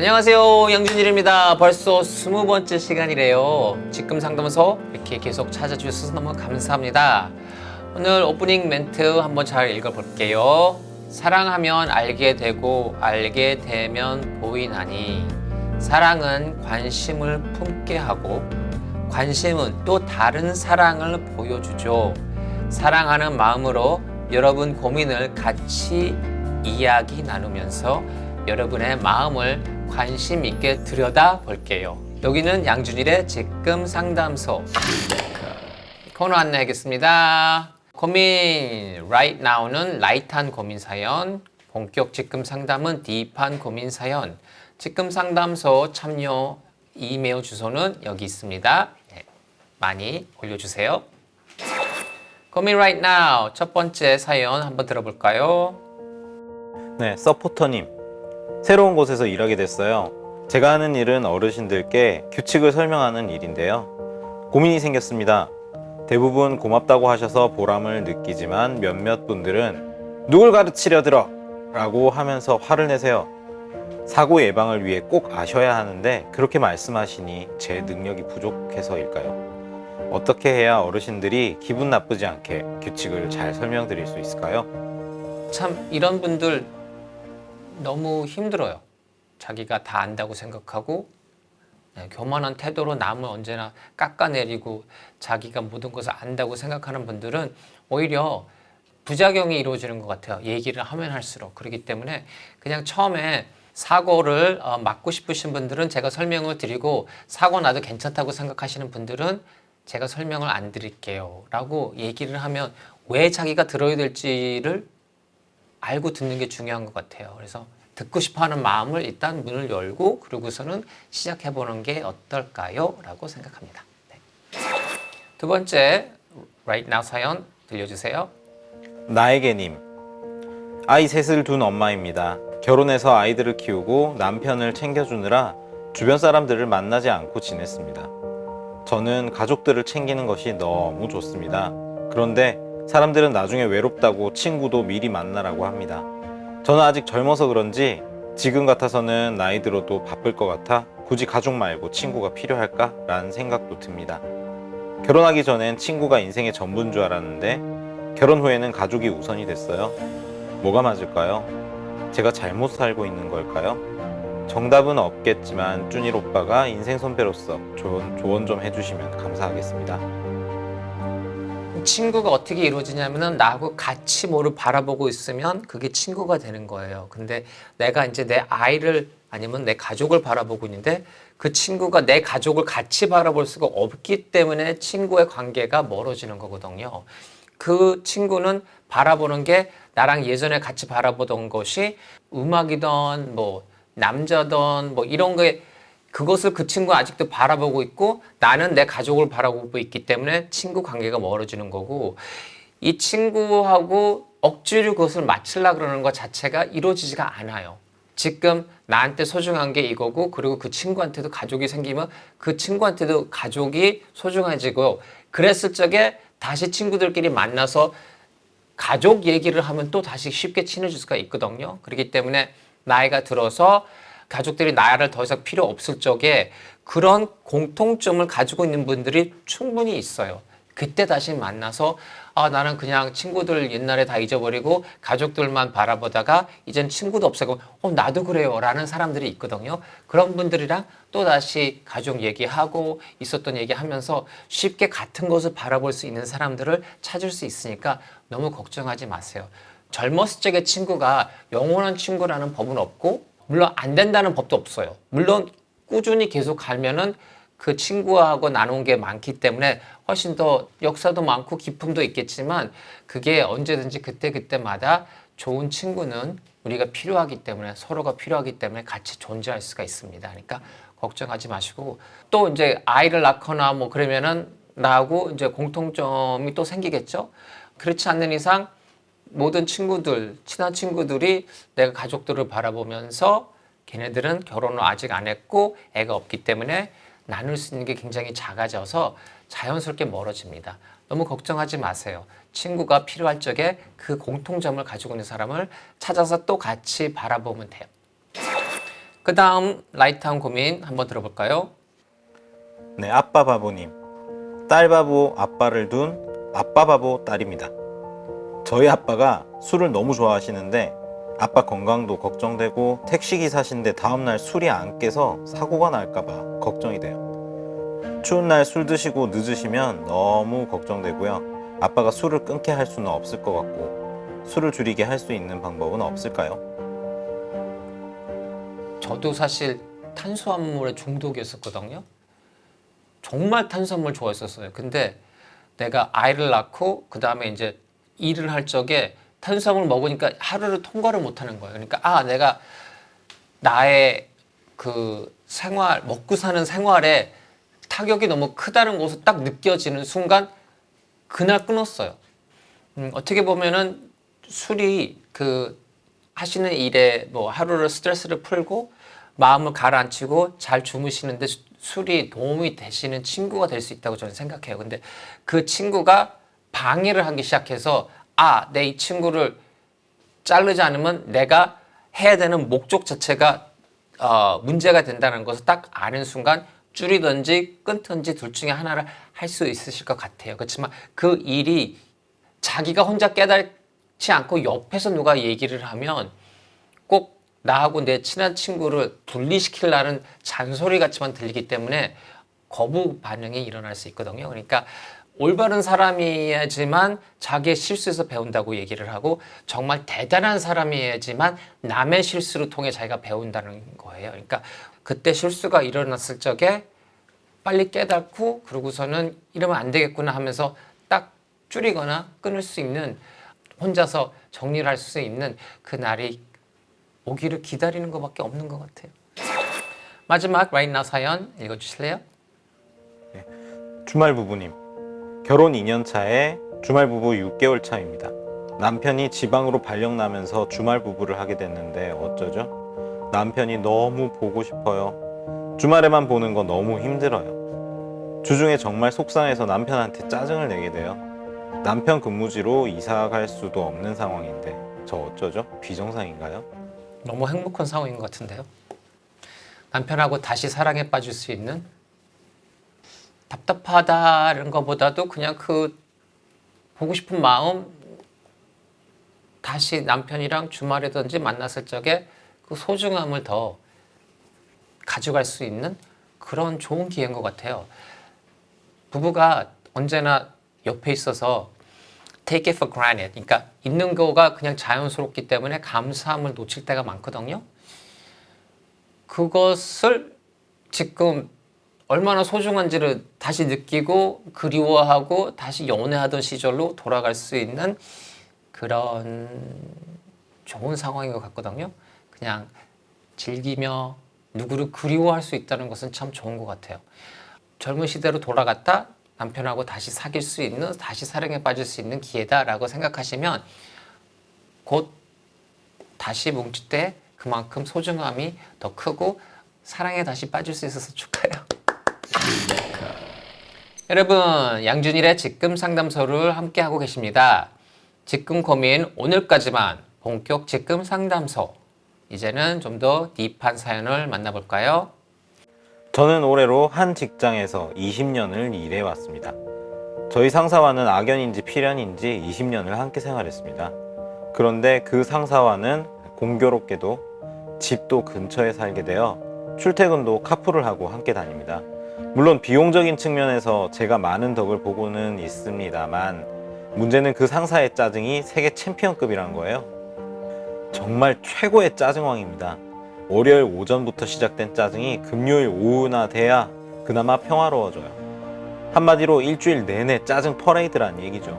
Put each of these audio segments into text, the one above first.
안녕하세요, 양준일입니다. 벌써 20번째 시간이래요. 지금 상담소 이렇게 계속 찾아주셔서 너무 감사합니다. 오늘 오프닝 멘트 한번 잘 읽어볼게요. 사랑하면 알게 되고 알게 되면 보이나니 사랑은 관심을 품게 하고 관심은 또 다른 사랑을 보여주죠. 사랑하는 마음으로 여러분 고민을 같이 이야기 나누면서 여러분의 마음을 관심 있게 들여다 볼게요. 여기는 양준일의 지금 상담소 코너 안내하겠습니다. 고민 right now는 라이트한 고민 사연, 본격 지금 상담은 딥한 고민 사연. 지금 상담소 참여 이메일 주소는 여기 있습니다. 많이 올려주세요. 고민 right now 첫 번째 사연 한번 들어볼까요? 네, 서포터님. 새로운 곳에서 일하게 됐어요. 제가 하는 일은 어르신들께 규칙을 설명하는 일인데요. 고민이 생겼습니다. 대부분 고맙다고 하셔서 보람을 느끼지만 몇몇 분들은 누굴 가르치려 들어! 라고 하면서 화를 내세요. 사고 예방을 위해 꼭 아셔야 하는데 그렇게 말씀하시니 제 능력이 부족해서일까요? 어떻게 해야 어르신들이 기분 나쁘지 않게 규칙을 잘 설명드릴 수 있을까요? 참 이런 분들 너무 힘들어요. 자기가 다 안다고 생각하고 교만한 태도로 남을 언제나 깎아내리고 자기가 모든 것을 안다고 생각하는 분들은 오히려 부작용이 이루어지는 것 같아요. 얘기를 하면 할수록. 그렇기 때문에 그냥 처음에 사고를 막고 싶으신 분들은 제가 설명을 드리고 사고 나도 괜찮다고 생각하시는 분들은 제가 설명을 안 드릴게요 라고 얘기를 하면 왜 자기가 들어야 될지를 알고 듣는 게 중요한 것 같아요. 그래서 듣고 싶어하는 마음을 일단 문을 열고 그러고서는 시작해보는 게 어떨까요? 라고 생각합니다. 네. 두 번째 right now 사연 들려주세요. 나에게님. 아이 셋을 둔 엄마입니다. 결혼해서 아이들을 키우고 남편을 챙겨주느라 주변 사람들을 만나지 않고 지냈습니다. 저는 가족들을 챙기는 것이 너무 좋습니다. 그런데 사람들은 나중에 외롭다고 친구도 미리 만나라고 합니다. 저는 아직 젊어서 그런지 지금 같아서는 나이 들어도 바쁠 것 같아 굳이 가족 말고 친구가 필요할까? 라는 생각도 듭니다. 결혼하기 전엔 친구가 인생의 전부인 줄 알았는데 결혼 후에는 가족이 우선이 됐어요. 뭐가 맞을까요? 제가 잘못 살고 있는 걸까요? 정답은 없겠지만 쭈닐 오빠가 인생 선배로서 조언 좀 해주시면 감사하겠습니다. 친구가 어떻게 이루어지냐면은 나하고 같이 뭐를 바라보고 있으면 그게 친구가 되는 거예요. 근데 내가 이제 내 아이를 아니면 내 가족을 바라보고 있는데 그 친구가 내 가족을 같이 바라볼 수가 없기 때문에 친구의 관계가 멀어지는 거거든요. 그 친구는 바라보는 게 나랑 예전에 같이 바라보던 것이 음악이든 뭐 남자든 뭐 이런 게 그것을 그 친구가 아직도 바라보고 있고 나는 내 가족을 바라보고 있기 때문에 친구 관계가 멀어지는 거고 이 친구하고 억지로 그것을 맞추려고 그러는 것 자체가 이루어지지가 않아요. 지금 나한테 소중한 게 이거고 그리고 그 친구한테도 가족이 생기면 그 친구한테도 가족이 소중해지고 그랬을 적에 다시 친구들끼리 만나서 가족 얘기를 하면 또 다시 쉽게 친해질 수가 있거든요. 그렇기 때문에 나이가 들어서 가족들이 나를 더 이상 필요 없을 적에 그런 공통점을 가지고 있는 분들이 충분히 있어요. 그때 다시 만나서 나는 그냥 친구들 옛날에 다 잊어버리고 가족들만 바라보다가 이젠 친구도 없어서 나도 그래요 라는 사람들이 있거든요. 그런 분들이랑 또다시 가족 얘기하고 있었던 얘기하면서 쉽게 같은 것을 바라볼 수 있는 사람들을 찾을 수 있으니까 너무 걱정하지 마세요. 젊었을 적의 친구가 영원한 친구라는 법은 없고 물론 안 된다는 법도 없어요. 물론 꾸준히 계속 가면은 그 친구하고 나눈 게 많기 때문에 훨씬 더 역사도 많고 기쁨도 있겠지만 그게 언제든지 그때그때마다 좋은 친구는 우리가 필요하기 때문에 서로가 필요하기 때문에 같이 존재할 수가 있습니다. 그러니까 걱정하지 마시고 또 이제 아이를 낳거나 뭐 그러면은 나하고 이제 공통점이 또 생기겠죠. 그렇지 않는 이상 모든 친구들, 친한 친구들이 내가 가족들을 바라보면서 걔네들은 결혼을 아직 안 했고 애가 없기 때문에 나눌 수 있는 게 굉장히 작아져서 자연스럽게 멀어집니다. 너무 걱정하지 마세요. 친구가 필요할 적에 그 공통점을 가지고 있는 사람을 찾아서 또 같이 바라보면 돼요. 그 다음 라이트한 고민 한번 들어볼까요? 네, 아빠 바보님. 딸 바보 아빠를 둔 아빠 바보 딸입니다. 저희 아빠가 술을 너무 좋아하시는데 아빠 건강도 걱정되고 택시기사신데 다음날 술이 안 깨서 사고가 날까봐 걱정이 돼요. 추운 날 술 드시고 늦으시면 너무 걱정되고요. 아빠가 술을 끊게 할 수는 없을 것 같고 술을 줄이게 할 수 있는 방법은 없을까요? 저도 사실 탄수화물에 중독이었었거든요. 정말 탄수화물 좋아했었어요. 근데 내가 아이를 낳고 그 다음에 이제 일을 할 적에 탄수화물 먹으니까 하루를 통과를 못하는 거예요. 그러니까 내가 나의 그 생활, 먹고 사는 생활에 타격이 너무 크다는 것을 딱 느껴지는 순간 그날 끊었어요. 어떻게 보면은 술이 그 하시는 일에 뭐 하루를 스트레스를 풀고 마음을 가라앉히고 잘 주무시는데 술이 도움이 되시는 친구가 될 수 있다고 저는 생각해요. 근데 그 친구가 방해를 하기 시작해서 내 이 친구를 자르지 않으면 내가 해야 되는 목적 자체가 문제가 된다는 것을 딱 아는 순간 줄이든지 끊든지 둘 중에 하나를 할 수 있으실 것 같아요. 그렇지만 그 일이 자기가 혼자 깨닫지 않고 옆에서 누가 얘기를 하면 꼭 나하고 내 친한 친구를 분리시키려는 잔소리 같지만 들리기 때문에 거부 반응이 일어날 수 있거든요. 그러니까 올바른 사람이야지만 자기의 실수에서 배운다고 얘기를 하고 정말 대단한 사람이야지만 남의 실수를 통해 자기가 배운다는 거예요. 그러니까 그때 실수가 일어났을 적에 빨리 깨닫고 그러고서는 이러면 안 되겠구나 하면서 딱 줄이거나 끊을 수 있는 혼자서 정리를 할 수 있는 그 날이 오기를 기다리는 것밖에 없는 것 같아요. 마지막 right now 사연 읽어주실래요? 주말 부부님. 결혼 2년 차에 주말 부부 6개월 차입니다. 남편이 지방으로 발령 나면서 주말 부부를 하게 됐는데 어쩌죠? 남편이 너무 보고 싶어요. 주말에만 보는 거 너무 힘들어요. 주중에 정말 속상해서 남편한테 짜증을 내게 돼요. 남편 근무지로 이사 갈 수도 없는 상황인데 저 어쩌죠? 비정상인가요? 너무 행복한 상황인 것 같은데요. 남편하고 다시 사랑에 빠질 수 있는 답답하다는 것보다도 그냥 그 보고 싶은 마음 다시 남편이랑 주말이든지 만났을 적에 그 소중함을 더 가져갈 수 있는 그런 좋은 기회인 것 같아요. 부부가 언제나 옆에 있어서 take it for granted. 그러니까 있는 거가 그냥 자연스럽기 때문에 감사함을 놓칠 때가 많거든요. 그것을 지금 얼마나 소중한지를 다시 느끼고 그리워하고 다시 연애하던 시절로 돌아갈 수 있는 그런 좋은 상황인 것 같거든요. 그냥 즐기며 누구를 그리워할 수 있다는 것은 참 좋은 것 같아요. 젊은 시대로 돌아갔다 남편하고 다시 사귈 수 있는, 다시 사랑에 빠질 수 있는 기회다라고 생각하시면 곧 다시 뭉칠 때 그만큼 소중함이 더 크고 사랑에 다시 빠질 수 있어서 축하해요. 여러분, 양준일의 직금 상담소를 함께하고 계십니다. 직금 고민 오늘까지만 본격 직금 상담소. 이제는 좀 더 딥한 사연을 만나볼까요? 저는 올해로 한 직장에서 20년을 일해왔습니다. 저희 상사와는 악연인지 필연인지 20년을 함께 생활했습니다. 그런데 그 상사와는 공교롭게도 집도 근처에 살게 되어 출퇴근도 카풀을 하고 함께 다닙니다. 물론 비용적인 측면에서 제가 많은 덕을 보고는 있습니다만 문제는 그 상사의 짜증이 세계 챔피언급이란 거예요. 정말 최고의 짜증왕입니다. 월요일 오전부터 시작된 짜증이 금요일 오후나 돼야 그나마 평화로워져요. 한마디로 일주일 내내 짜증 퍼레이드란 얘기죠.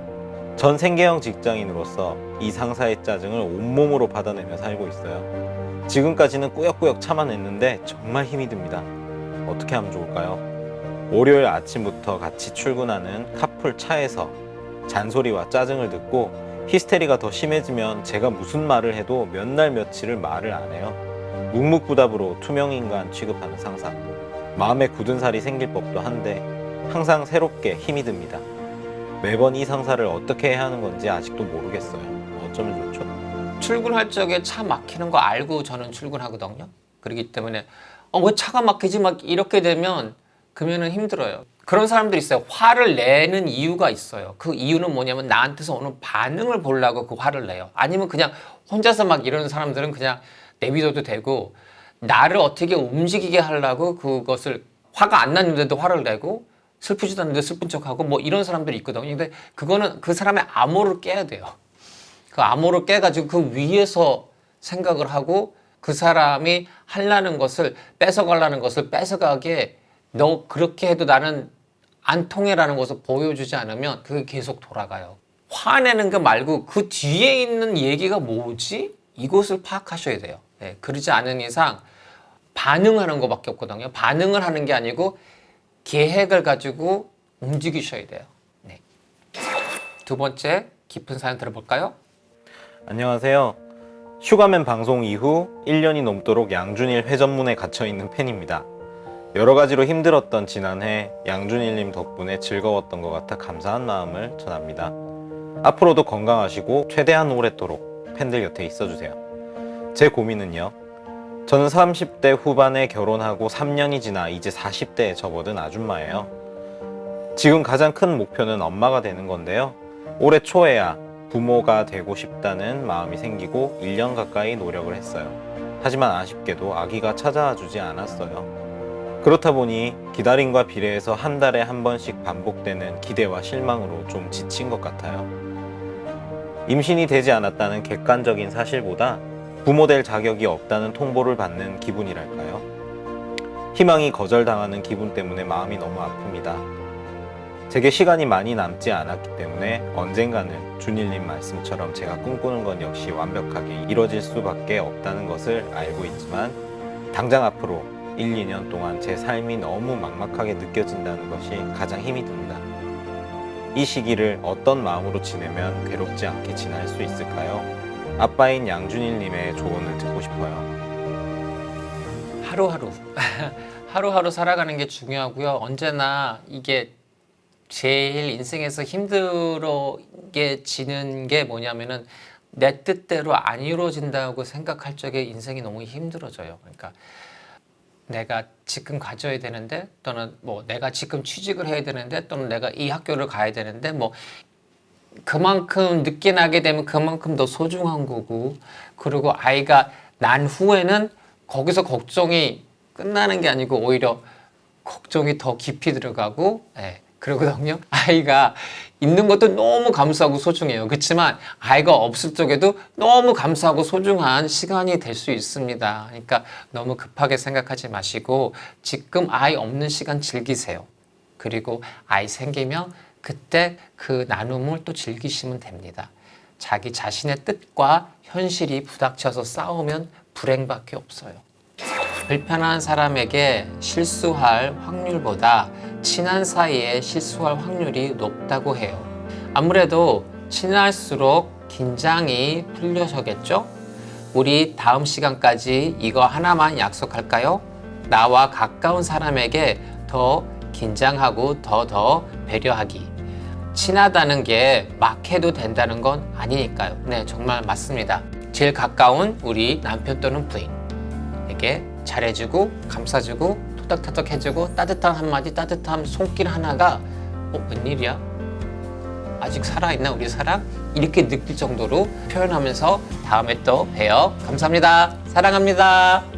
전 생계형 직장인으로서 이 상사의 짜증을 온몸으로 받아내며 살고 있어요. 지금까지는 꾸역꾸역 참아냈는데 정말 힘이 듭니다. 어떻게 하면 좋을까요? 월요일 아침부터 같이 출근하는 카풀 차에서 잔소리와 짜증을 듣고 히스테리가 더 심해지면 제가 무슨 말을 해도 몇 날 며칠을 말을 안 해요. 묵묵부답으로 투명인간 취급하는 상사. 마음에 굳은 살이 생길 법도 한데 항상 새롭게 힘이 듭니다. 매번 이 상사를 어떻게 해야 하는 건지 아직도 모르겠어요. 어쩌면 좋죠? 출근할 적에 차 막히는 거 알고 저는 출근하거든요. 그렇기 때문에 왜 차가 막히지 막 이렇게 되면 그러면은 힘들어요. 그런 사람들이 있어요. 화를 내는 이유가 있어요. 그 이유는 뭐냐면 나한테서 오는 반응을 보려고 그 화를 내요. 아니면 그냥 혼자서 막 이러는 사람들은 그냥 내비둬도 되고, 나를 어떻게 움직이게 하려고 그것을, 화가 안 났는데도 화를 내고 슬프지도 않는데 슬픈 척하고 뭐 이런 사람들이 있거든요. 근데 그거는 그 사람의 암호를 깨야 돼요. 그 암호를 깨가지고 그 위에서 생각을 하고 그 사람이 하려는 것을, 뺏어가려는 것을 뺏어가게, 너 그렇게 해도 나는 안 통해라는 것을 보여주지 않으면 그게 계속 돌아가요. 화내는 거 말고 그 뒤에 있는 얘기가 뭐지? 이것을 파악하셔야 돼요. 네, 그러지 않은 이상 반응하는 것밖에 없거든요. 반응을 하는 게 아니고 계획을 가지고 움직이셔야 돼요. 네. 두 번째 깊은 사연 들어볼까요? 안녕하세요. 슈가맨 방송 이후 1년이 넘도록 양준일 회전문에 갇혀있는 팬입니다. 여러 가지로 힘들었던 지난해 양준일님 덕분에 즐거웠던 것 같아 감사한 마음을 전합니다. 앞으로도 건강하시고 최대한 오랫도록 팬들 곁에 있어주세요. 제 고민은요. 저는 30대 후반에 결혼하고 3년이 지나 이제 40대에 접어든 아줌마예요. 지금 가장 큰 목표는 엄마가 되는 건데요. 올해 초에야 부모가 되고 싶다는 마음이 생기고 1년 가까이 노력을 했어요. 하지만 아쉽게도 아기가 찾아와 주지 않았어요. 그렇다 보니 기다림과 비례해서 한 달에 한 번씩 반복되는 기대와 실망으로 좀 지친 것 같아요. 임신이 되지 않았다는 객관적인 사실보다 부모 될 자격이 없다는 통보를 받는 기분이랄까요? 희망이 거절당하는 기분 때문에 마음이 너무 아픕니다. 제게 시간이 많이 남지 않았기 때문에 언젠가는 준일님 말씀처럼 제가 꿈꾸는 건 역시 완벽하게 이뤄질 수밖에 없다는 것을 알고 있지만 당장 앞으로 1, 2년 동안 제 삶이 너무 막막하게 느껴진다는 것이 가장 힘이 듭니다. 이 시기를 어떤 마음으로 지내면 괴롭지 않게 지날 수 있을까요? 아빠인 양준일님의 조언을 듣고 싶어요. 하루하루 하루하루 살아가는 게 중요하고요. 언제나 이게 제일 인생에서 힘들게 지는 게 뭐냐면은 내 뜻대로 안 이루어진다고 생각할 적에 인생이 너무 힘들어져요. 그러니까 내가 지금 가져야 되는데, 또는 뭐 내가 지금 취직을 해야 되는데, 또는 내가 이 학교를 가야 되는데, 뭐 그만큼 늦게 나게 되면 그만큼 더 소중한 거고, 그리고 아이가 난 후에는 거기서 걱정이 끝나는 게 아니고 오히려 걱정이 더 깊이 들어가고, 그러거든요. 아이가 있는 것도 너무 감사하고 소중해요. 그렇지만 아이가 없을 적에도 너무 감사하고 소중한 시간이 될 수 있습니다. 그러니까 너무 급하게 생각하지 마시고 지금 아이 없는 시간 즐기세요. 그리고 아이 생기면 그때 그 나눔을 또 즐기시면 됩니다. 자기 자신의 뜻과 현실이 부닥쳐서 싸우면 불행밖에 없어요. 불편한 사람에게 실수할 확률보다 친한 사이에 실수할 확률이 높다고 해요. 아무래도 친할수록 긴장이 풀려서겠죠? 우리 다음 시간까지 이거 하나만 약속할까요? 나와 가까운 사람에게 더 긴장하고 더 배려하기. 친하다는 게 막 해도 된다는 건 아니니까요. 네, 정말 맞습니다. 제일 가까운 우리 남편 또는 부인에게 잘해주고 감싸주고 토닥토닥 해주고 따뜻한 한마디, 따뜻한 손길 하나가 웬일이야? 아직 살아있나 우리 사랑? 이렇게 느낄 정도로 표현하면서 다음에 또 봬요. 감사합니다. 사랑합니다.